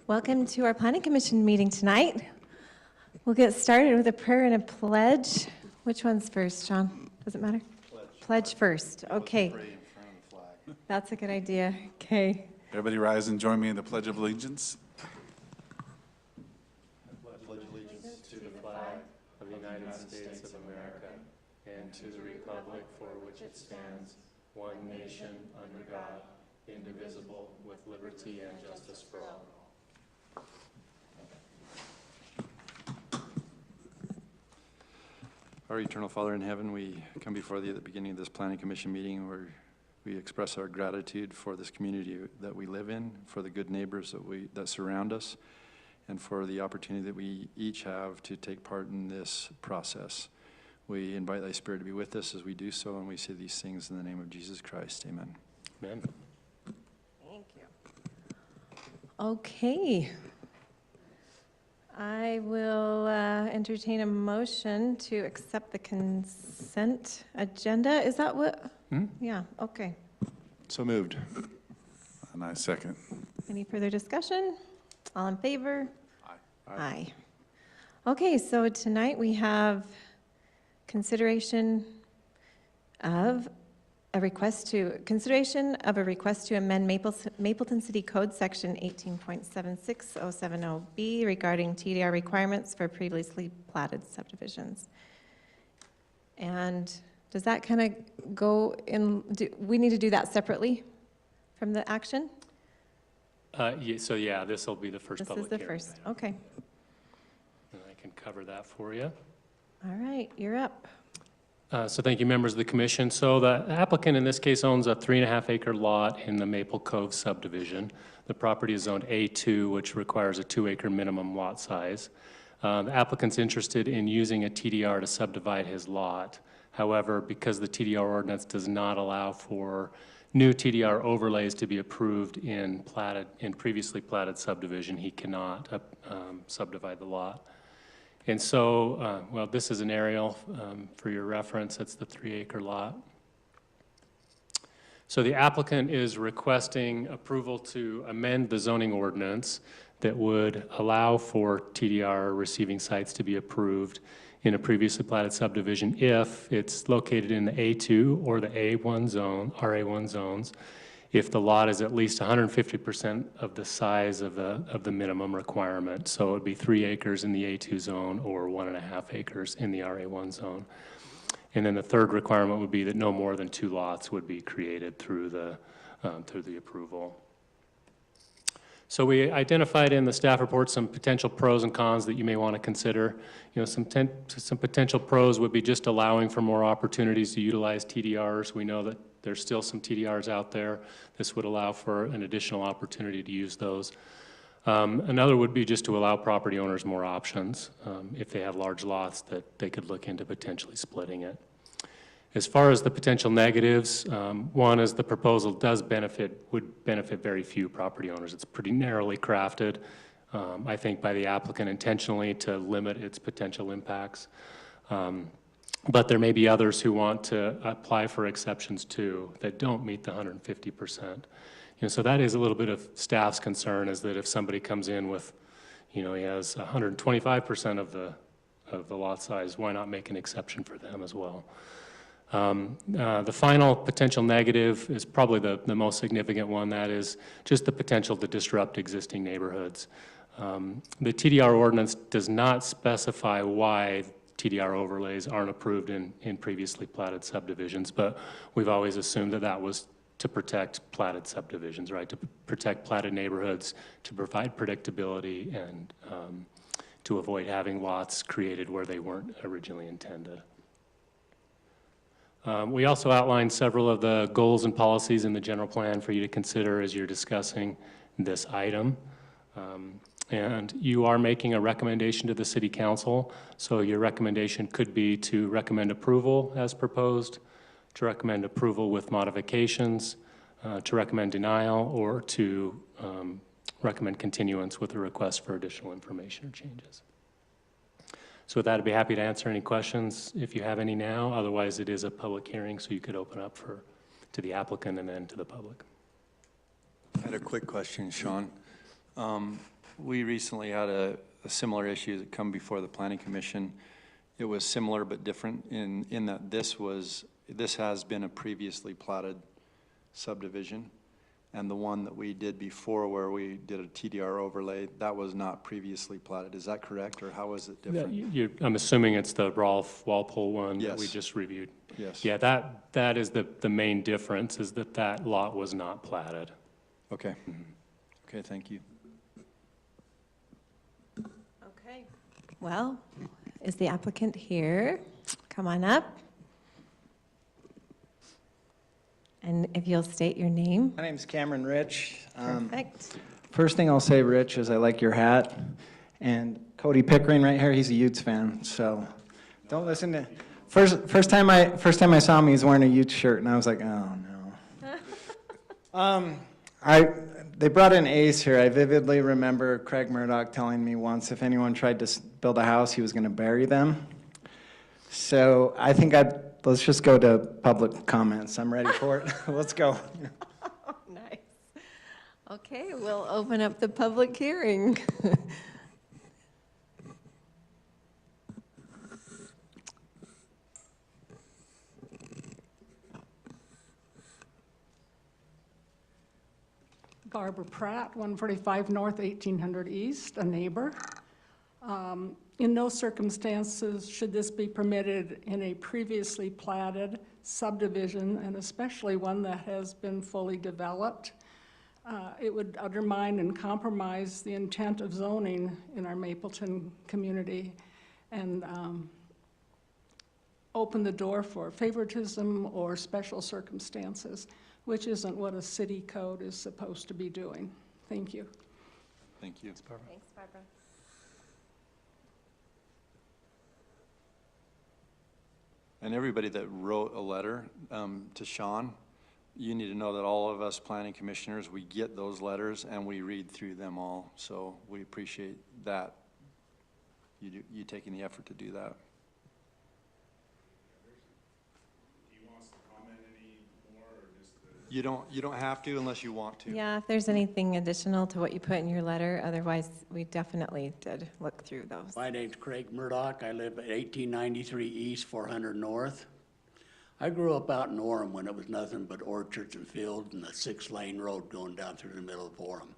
Welcome to our Planning Commission meeting tonight. We'll get started with a prayer and a pledge. Which one's first, John? Does it matter? Pledge first. Okay. Pray in front of the flag. That's a good idea. Okay. Everybody rise and join me in the Pledge of Allegiance. I pledge allegiance to the flag of the United States of America and to the republic for which it stands, one nation, under God, indivisible, with liberty and justice for all. Our eternal Father in heaven, we come before thee at the beginning of this Planning Commission meeting where we express our gratitude for this community that we live in, for the good neighbors that surround us, and for the opportunity that we each have to take part in this process. We invite thy Spirit to be with us as we do so, and we say these things in the name of Jesus Christ. Amen. Amen. Thank you. Okay. I will entertain a motion to accept the consent agenda. Is that what? Yeah, okay. So moved. And I second. Any further discussion? All in favor? Aye. Aye. Okay, so tonight we have consideration of a request to amend Mapleton City Code Section 18.76070B regarding TDR requirements for previously platted subdivisions. And does that kind of go in, we need to do that separately from the action? So yeah, this will be the first public hearing. This is the first, okay. And I can cover that for you. All right, you're up. So thank you, members of the commission. So the applicant in this case owns a 3.5-acre lot in the Maple Cove subdivision. The property is zoned A2, which requires a 2-acre minimum lot size. The applicant's interested in using a TDR to subdivide his lot. However, because the TDR ordinance does not allow for new TDR overlays to be approved in previously platted subdivision, he cannot subdivide the lot. And so, well, this is an aerial for your reference. It's the 3-acre lot. So the applicant is requesting approval to amend the zoning ordinance that would allow for TDR receiving sites to be approved in a previously platted subdivision if it's located in the A2 or the A1 zone, RA1 zones, if the lot is at least 150% of the size of the minimum requirement. So it would be 3 acres in the A2 zone or 1.5 acres in the RA1 zone. And then the third requirement would be that no more than 2 lots would be created through the approval. So we identified in the staff report some potential pros and cons that you may want to consider. You know, some potential pros would be just allowing for more opportunities to utilize TDRs. We know that there's still some TDRs out there. This would allow for an additional opportunity to use those. Another would be just to allow property owners more options if they have large lots that they could look into potentially splitting it. As far as the potential negatives, one is the proposal would benefit very few property owners. It's pretty narrowly crafted, I think by the applicant intentionally to limit its potential impacts. But there may be others who want to apply for exceptions too that don't meet the 150%. You know, so that is a little bit of staff's concern, is that if somebody comes in with, you know, he has 125% of the lot size, why not make an exception for them as well? The final potential negative is probably the most significant one. That is just the potential to disrupt existing neighborhoods. The TDR ordinance does not specify why TDR overlays aren't approved in previously platted subdivisions, but we've always assumed that that was to protect platted subdivisions, right? To protect platted neighborhoods, to provide predictability, and to avoid having lots created where they weren't originally intended. We also outlined several of the goals and policies in the general plan for you to consider as you're discussing this item. And you are making a recommendation to the City Council, so your recommendation could be to recommend approval as proposed, to recommend approval with modifications, to recommend denial, or to recommend continuance with a request for additional information or changes. So with that, I'd be happy to answer any questions if you have any now. Otherwise, it is a public hearing, so you could open up for to the applicant and then to the public. I had a quick question, Sean. We recently had a similar issue that come before the Planning Commission. It was similar but different in that this has been a previously platted subdivision. And the one that we did before where we did a TDR overlay, that was not previously platted. Is that correct, or how is it different? I'm assuming it's the Rolf Walpole one that we Yes. just reviewed. Yes. Yeah, that is the main difference, is that lot was not platted. Okay. Okay, thank you. Okay. Well, is the applicant here? Come on up. And if you'll state your name. My name's Cameron Rich. Perfect. First thing I'll say, Rich, is I like your hat. And Cody Pickering right here, he's a Utes fan, so don't listen to... First time I saw him, he was wearing a Utes shirt, and I was like, oh, no. They brought in Ace here. I vividly remember Craig Murdoch telling me once if anyone tried to build a house, he was going to bury them. So I think let's just go to public comments. I'm ready for it. Let's go. Nice. Okay, we'll open up the public hearing. Barbara Pratt, 145 North, 1800 East, a neighbor. In no circumstances should this be permitted in a previously platted subdivision, and especially one that has been fully developed. It would undermine and compromise the intent of zoning in our Mapleton community and open the door for favoritism or special circumstances, which isn't what a city code is supposed to be doing. Thank you. Thank you. Thanks, Barbara. And everybody that wrote a letter to Sean, you need to know that all of us planning commissioners, we get those letters and we read through them all. So we appreciate that, you taking the effort to do that. Do you want us to comment any more, or just You don't have to unless you want to. Yeah, if there's anything additional to what you put in your letter, otherwise, we definitely did look through those. My name's Craig Murdoch. I live at 1893 East, 400 North. I grew up out in Orem when it was nothing but orchards and fields and a 6-lane road going down through the middle of Orem.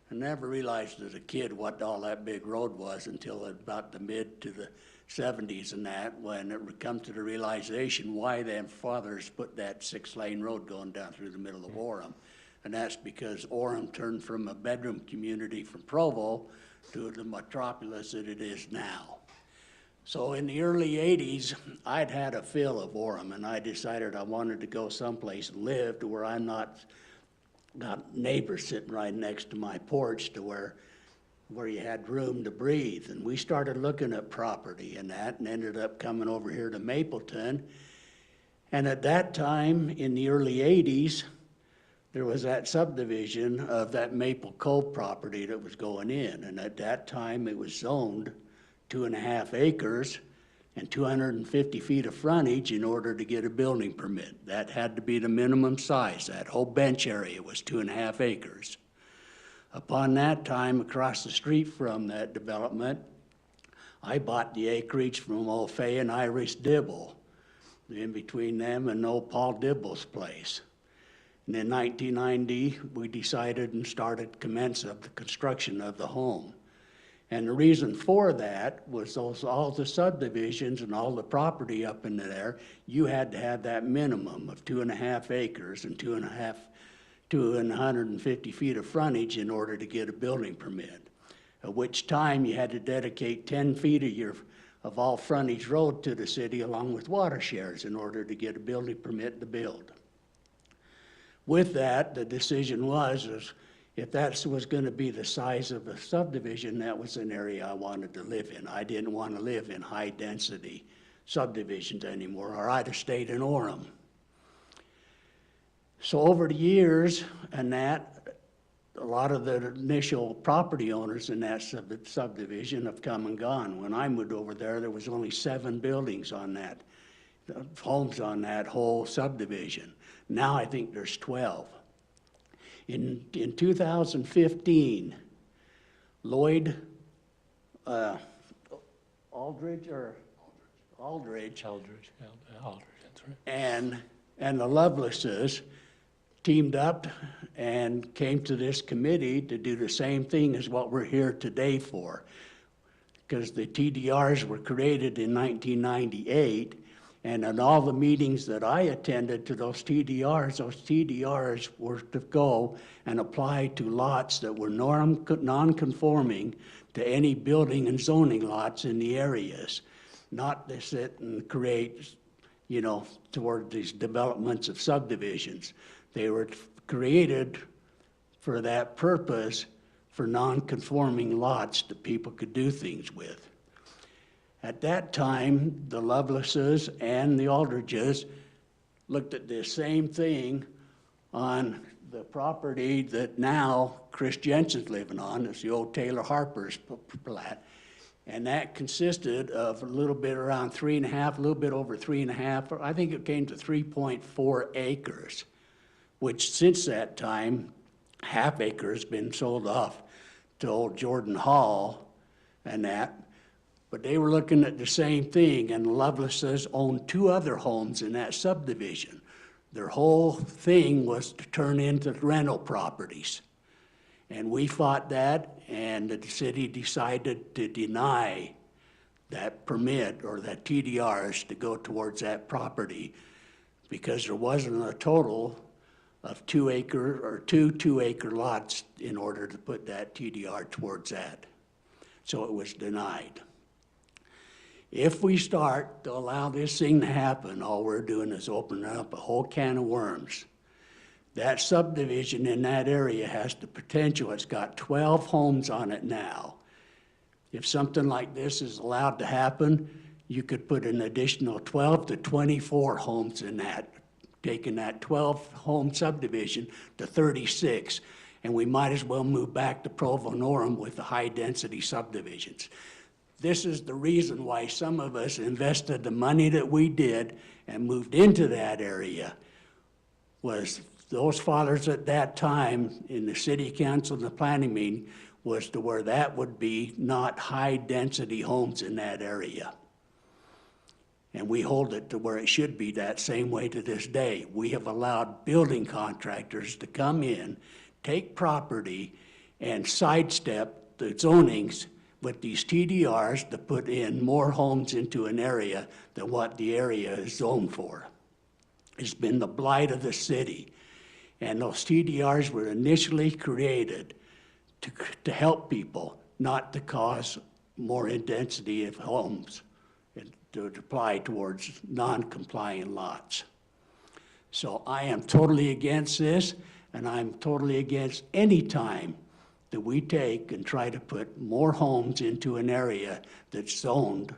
I never realized as a kid what all that big road was until about the mid to the 70s and that, when it come to the realization why them fathers put that 6-lane road going down through the middle of Orem. And that's because Orem turned from a bedroom community from Provo to the metropolis that it is now. So in the early 80s, I'd had a feel of Orem, and I decided I wanted to go someplace and live to where I'm not got neighbors sitting right next to my porch to where you had room to breathe. And we started looking at property and that, and ended up coming over here to Mapleton. And at that time, in the early 80s, there was that subdivision of that Maple Cove property that was going in. And at that time, it was zoned 2.5 acres and 250 feet of frontage in order to get a building permit. That had to be the minimum size. That whole bench area was 2.5 acres. Upon that time, across the street from that development, I bought the acreage from old Fay and Iris Dibble, in between them and old Paul Dibble's place. And in 1990, we decided and started commence of the construction of the home. And the reason for that was all the subdivisions and all the property up in there, you had to have that minimum of 2.5 acres and 250 feet of frontage in order to get a building permit. At which time you had to dedicate 10 feet of all frontage road to the city along with water shares in order to get a building permit to build. With that, the decision was if that was going to be the size of a subdivision, that was an area I wanted to live in. I didn't want to live in high-density subdivisions anymore, or I'd have stayed in Orem. So over the years, and that, a lot of the initial property owners in that subdivision have come and gone. When I moved over there, there was only 7 buildings on that homes on that whole subdivision. Now I think there's 12. In 2015, Lloyd Aldridge, That's right. and the Lovelaces teamed up and came to this committee to do the same thing as what we're here today for. Because the TDRs were created in 1998, and in all the meetings that I attended to those TDRs were to go and apply to lots that were non-conforming to any building and zoning lots in the areas, not to sit and create, you know, toward these developments of subdivisions. They were created for that purpose, for non-conforming lots that people could do things with. At that time, the Lovelaces and the Aldridges looked at this same thing on the property that now Chris Jensen's living on. It's the old Taylor Harper's plat. And that consisted of a little bit around 3.5, a little bit over 3.5, I think it came to 3.4 acres, which since that time, half acre has been sold off to old Jordan Hall and that. But they were looking at the same thing, and Lovelaces owned 2 other homes in that subdivision. Their whole thing was to turn into rental properties. And we fought that, and the city decided to deny that permit or that TDRs to go towards that property because there wasn't a total of 2 2-acre lots in order to put that TDR towards that. So it was denied. If we start to allow this thing to happen, all we're doing is opening up a whole can of worms. That subdivision in that area has the potential. It's got 12 homes on it now. If something like this is allowed to happen, you could put an additional 12 to 24 homes in that, taking that 12-home subdivision to 36. And we might as well move back to Provo-Norham with the high-density subdivisions. This is the reason why some of us invested the money that we did and moved into that area, was those fathers at that time in the city council and the planning meeting was to where that would be not high-density homes in that area. And we hold it to where it should be that same way to this day. We have allowed building contractors to come in, take property, and sidestep the zonings with these TDRs to put in more homes into an area than what the area is zoned for. It's been the blight of the city. And those TDRs were initially created to help people, not to cause more intensity of homes and to apply towards non-compliant lots. So I am totally against this, and I'm totally against any time that we take and try to put more homes into an area that's zoned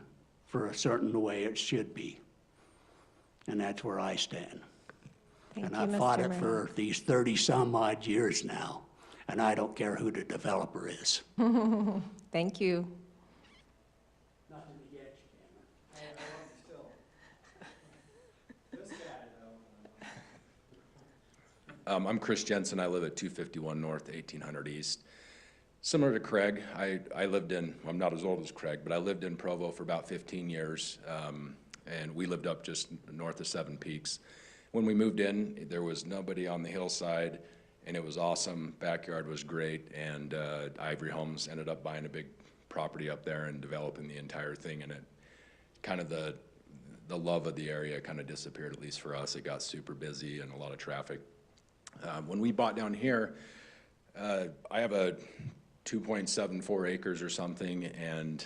for a certain way it should be. And that's where I stand. Thank And you, I've Mr. fought it Murray. for these 30-some odd years now, and I don't care who the developer is. Thank you. Nothing against you, Cameron. I'm Chris Jensen. I live at 251 North, 1800 East. Similar to Craig, I lived in, I'm not as old as Craig, but I lived in Provo for about 15 years, and we lived up just north of Seven Peaks. When we moved in, there was nobody on the hillside, and it was awesome. Backyard was great, and Ivory Homes ended up buying a big property up there and developing the entire thing, and it kind of the love of the area kind of disappeared, at least for us. It got super busy and a lot of traffic. When we bought down here, I have a 2.74 acres or something, and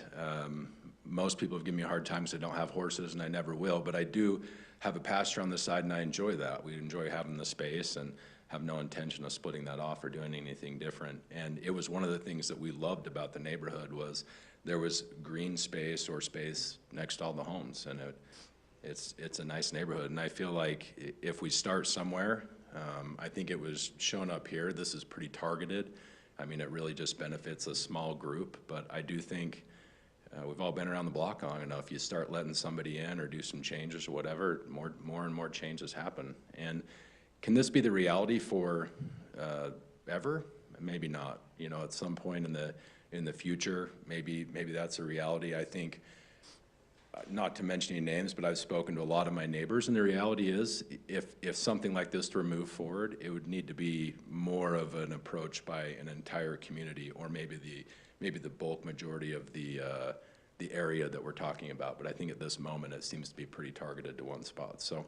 most people have given me a hard time because I don't have horses, and I never will, but I do have a pasture on the side, and I enjoy that. We enjoy having the space and have no intention of splitting that off or doing anything different. And it was one of the things that we loved about the neighborhood was there was green space or space next to all the homes, and it's a nice neighborhood. And I feel like if we start somewhere, I think it was shown up here, this is pretty targeted. I mean, it really just benefits a small group, but I do think We've all been around the block long enough. You start letting somebody in or do some changes or whatever, more and more changes happen. And can this be the reality for ever? Maybe not. You know, at some point in the future, maybe that's a reality. I think, not to mention any names, but I've spoken to a lot of my neighbors, and the reality is, if something like this were to move forward, it would need to be more of an approach by an entire community, or maybe the bulk majority of the area that we're talking about. But I think at this moment, it seems to be pretty targeted to one spot. So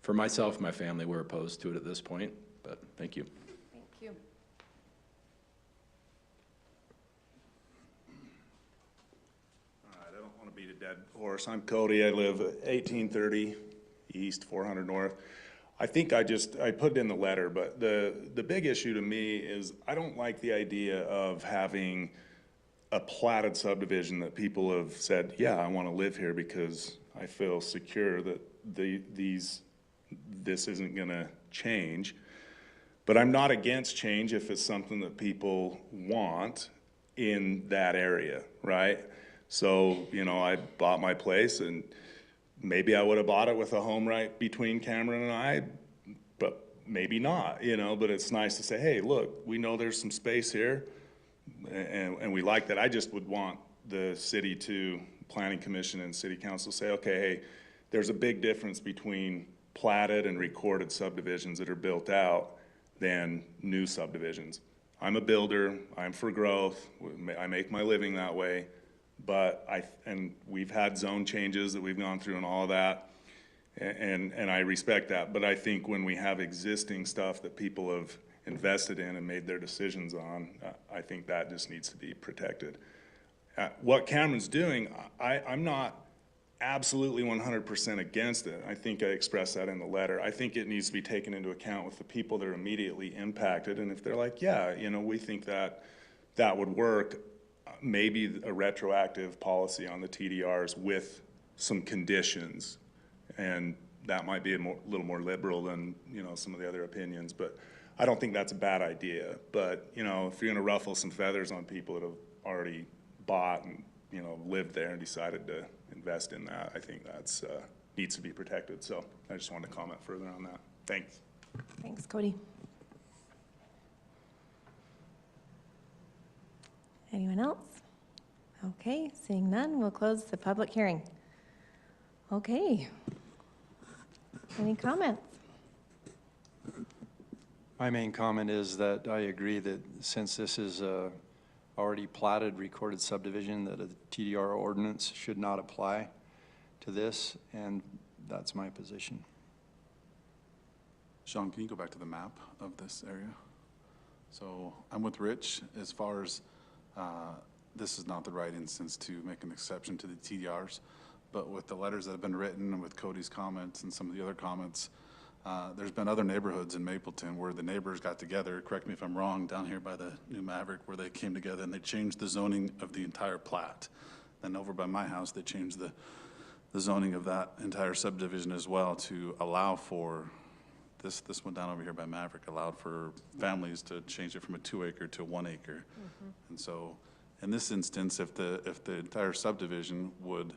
for myself and my family, we're opposed to it at this point, but thank you. Thank you. All right, I don't want to beat a dead horse. I'm Cody. I live at 1830 East, 400 North. I think I put it in the letter, but the big issue to me is I don't like the idea of having a platted subdivision that people have said, yeah, I want to live here because I feel secure that this isn't going to change. But I'm not against change if it's something that people want in that area, right? So, you know, I bought my place, and maybe I would have bought it with a home right between Cameron and I, but maybe not, you know, but it's nice to say, hey, look, we know there's some space here, and we like that. I just would want the city to, planning commission and city council say, okay, hey, there's a big difference between platted and recorded subdivisions that are built out than new subdivisions. I'm a builder, I'm for growth, I make my living that way, but and we've had zone changes that we've gone through and all of that, and I respect that, but I think when we have existing stuff that people have invested in and made their decisions on, I think that just needs to be protected. What Cameron's doing, I'm not absolutely 100% against it. I think I expressed that in the letter. I think it needs to be taken into account with the people that are immediately impacted, and if they're like, yeah, you know, we think that would work, maybe a retroactive policy on the TDRs with some conditions, and that might be a little more liberal than, you know, some of the other opinions, but I don't think that's a bad idea. But, you know, if you're gonna ruffle some feathers on people that have already bought and, you know, lived there and decided to invest in that, I think that's needs to be protected. So I just wanted to comment further on that. Thanks. Thanks, Cody. Anyone else? Okay, seeing none, we'll close the public hearing. Okay. Any comments? My main comment is that I agree that since this is a already platted recorded subdivision, that a TDR ordinance should not apply to this, and that's my position. Sean, can you go back to the map of this area? So I'm with Rich as far as this is not the right instance to make an exception to the TDRs, but with the letters that have been written and with Cody's comments and some of the other comments, there's been other neighborhoods in Mapleton where the neighbors got together, correct me if I'm wrong, down here by the new Maverick, where they came together and they changed the zoning of the entire plat. Then over by my house, they changed the zoning of that entire subdivision as well to allow for this one down over here by Maverick allowed for families to change it from a 2 acre to a 1 acre. Mm-hmm. And so in this instance, if the entire subdivision would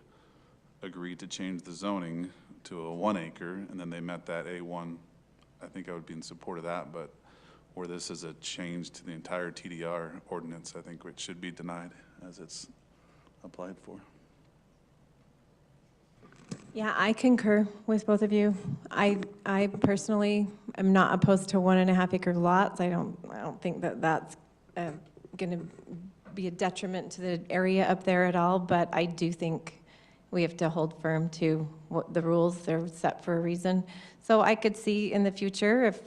agree to change the zoning to a 1 acre, and then they met that A1, I think I would be in support of that, but where this is a change to the entire TDR ordinance, I think it should be denied as it's applied for. Yeah, I concur with both of you. I personally am not opposed to 1.5 acre lots. I don't think that that's going to be a detriment to the area up there at all, but I do think we have to hold firm to what the rules are set for a reason. So I could see in the future if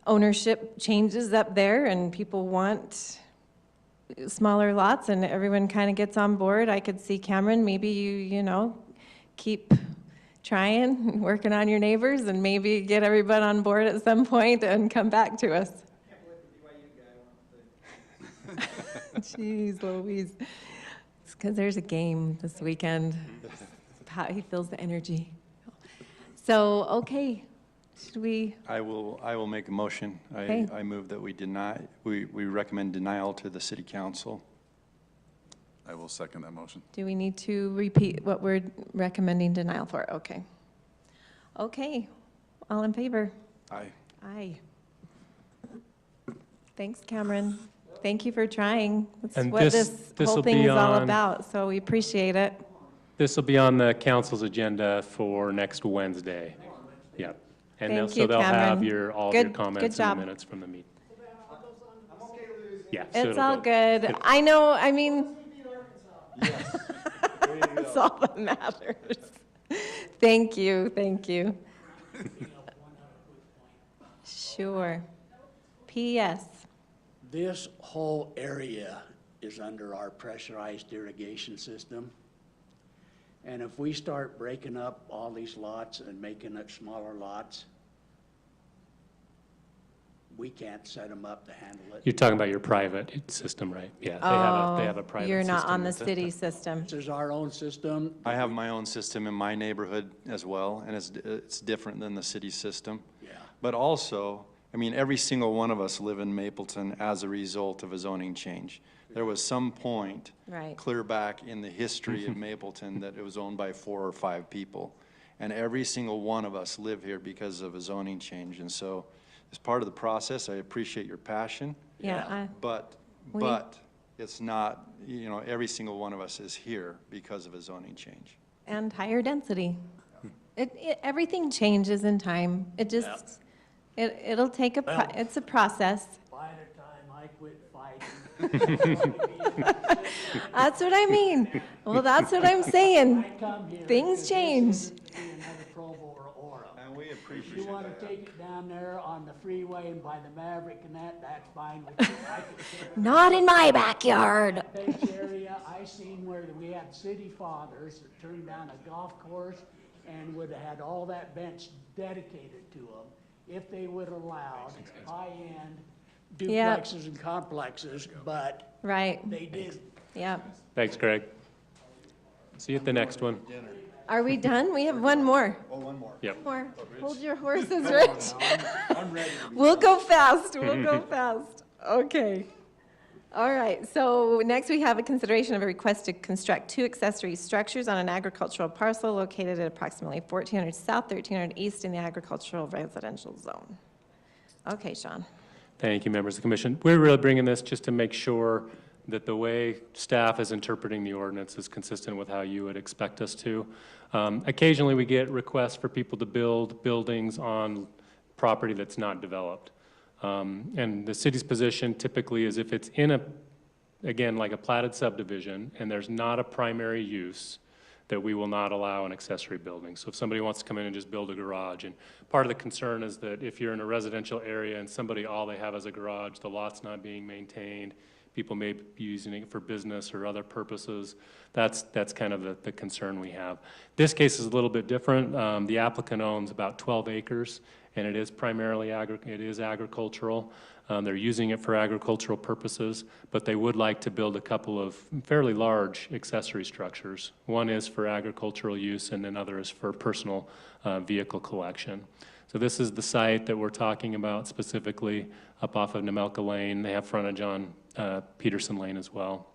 ownership changes up there and people want smaller lots and everyone kind of gets on board, I could see Cameron, maybe you know, keep trying, working on your neighbors and maybe get everybody on board at some point and come back to us. I can't believe the BYU guy wants to. Jeez Louise. It's because there's a game this weekend. He feels the energy. So, okay, should we? I will make a motion. Okay. I move that we recommend denial to the city council. I will second that motion. Do we need to repeat what we're recommending denial for? Okay. Okay, all in favor? Aye. Aye. Thanks, Cameron. Thank you for trying. That's And what this this'll whole thing be is all on- about, so we appreciate it. This will be on the council's agenda for next Wednesday. Yep. And Thank so you, they'll have Cameron. all of your Good comments in the job. minutes from the meeting. Yeah. so It's it'll all go- good. I know, I mean. That's all that matters. Thank you, thank you. Sure. P.S. This whole area is under our pressurized irrigation system. And if we start breaking up all these lots and making it smaller lots, we can't set them up to handle it. You're talking about your private system, right? Yeah, they have a private system. You're not on the that's- city system. This is our own system. I have my own system in my neighborhood as well, and it's different than the city system. Yeah. But also, I mean, every single one of us live in Mapleton as a result of a zoning change. There was some point, Right. clear back in the history of Mapleton, that it was owned by 4 or 5 people. And every single one of us live here because of a zoning change. And so, as part of the process, I appreciate your passion, Yeah, but it's not, you know, every single one of us is here because of a zoning change. and higher density. Everything changes in time. It just, it'll take it's a process. By the time I quit fighting, That's what I mean. Well, that's what I'm saying. I come here. Things because change. This isn't to be another Provo or Orem. And we If appreciate you want to take it down there on the freeway and by the Maverick and that's fine with you. I can Not in my backyard. bench area, I seen where we had city fathers that turned down a golf course and would have had all that bench dedicated to them if they would allowed high-end Yep. duplexes and complexes, but Right, they didn't. yeah. Thanks, Greg. See you at the next one. Are we done? We have one more. Yep. More. Hold your horses, Rich. We'll go fast, we'll go fast. Okay. All right, so next we have a consideration of a request to construct 2 accessory structures on an agricultural parcel located at approximately 1400 South, 1300 East in the agricultural residential zone. Okay, Sean. Thank you, members of the commission. We're really bringing this just to make sure that the way staff is interpreting the ordinance is consistent with how you would expect us to. Occasionally, we get requests for people to build buildings on property that's not developed. And the city's position typically is if it's in again, like a platted subdivision, and there's not a primary use, that we will not allow an accessory building. So if somebody wants to come in and just build a garage, and part of the concern is that if you're in a residential area and somebody, all they have is a garage, the lot's not being maintained, people may be using it for business or other purposes, that's kind of the concern we have. This case is a little bit different. The applicant owns about 12 acres, and it is primarily agricultural. They're using it for agricultural purposes, but they would like to build a couple of fairly large accessory structures. One is for agricultural use, and another is for personal vehicle collection. So this is the site that we're talking about specifically up off of Nemelka Lane. They have frontage on Peterson Lane as well.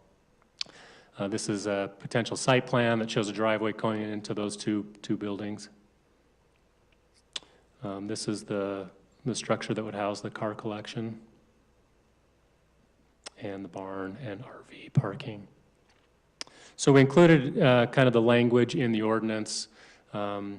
This is a potential site plan that shows a driveway going into those two buildings. This is the structure that would house the car collection and the barn and RV parking. So we included kind of the language in the ordinance, so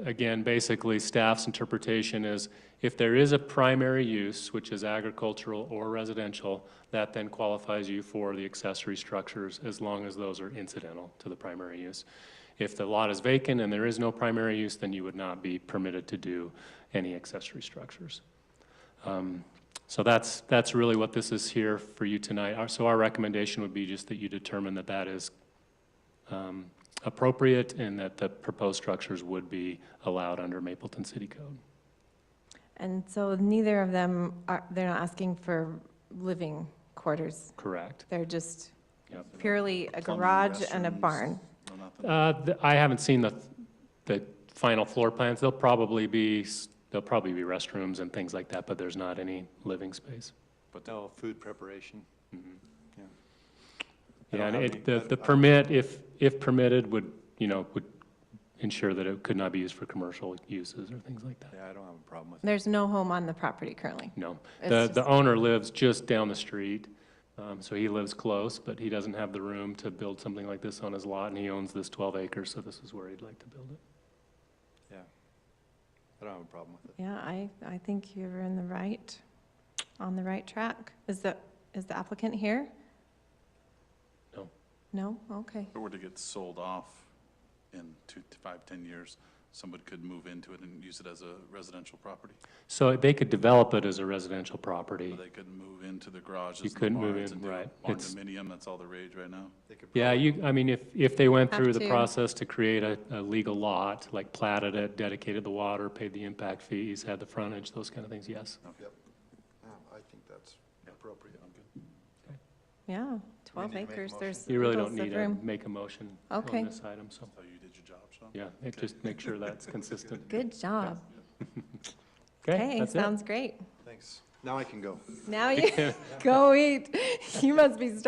again, basically staff's interpretation is if there is a primary use, which is agricultural or residential, that then qualifies you for the accessory structures as long as those are incidental to the primary use. If the lot is vacant and there is no primary use, then you would not be permitted to do any accessory structures. So that's really what this is here for you tonight. So our recommendation would be just that you determine that that is appropriate and that the proposed structures would be allowed under Mapleton City Code. And so neither of them they're not asking for living quarters. Correct. They're just Yep. purely a Plumbing, garage and a restrooms. barn. No, nothing. I haven't seen the final floor plans. There'll probably be restrooms and things like that, but there's not any living space. But no food preparation. Yeah, and have it, any- the permit, if permitted, would, would ensure that it could not be used for commercial uses or things like that. Yeah, I don't have a problem with it. There's no home on the property currently. No. It's The just- owner lives just down the street, so he lives close, but he doesn't have the room to build something like this on his lot, and he owns this 12 acres, so this is where he'd like to build it. Yeah. I don't have a problem with it. Yeah, I think you're on the right track. Is the applicant here? No. No? Okay. If it were to get sold off in 2 to 5, 10 years, somebody could move into it and use it as a residential property? So they could develop it as a residential property. Or they could move into the garages You and the couldn't move barns in, and do right. barn It's- dominium, that's all the rage right now? Yeah, I mean, if they went Have through the to. process to create a legal lot, like platted it, dedicated the water, paid the impact fees, had the frontage, those kind of things, yes. I think that's appropriate. Yeah, 12 need to make a acres, motion? there's You really lots don't of need to room. make a motion Okay. on this item, so, So you did your job, Sean? yeah, just make sure that's consistent. Good job. Okay, Okay, that's it. sounds great. Thanks. Now I can go. Now you go eat. You must be starving.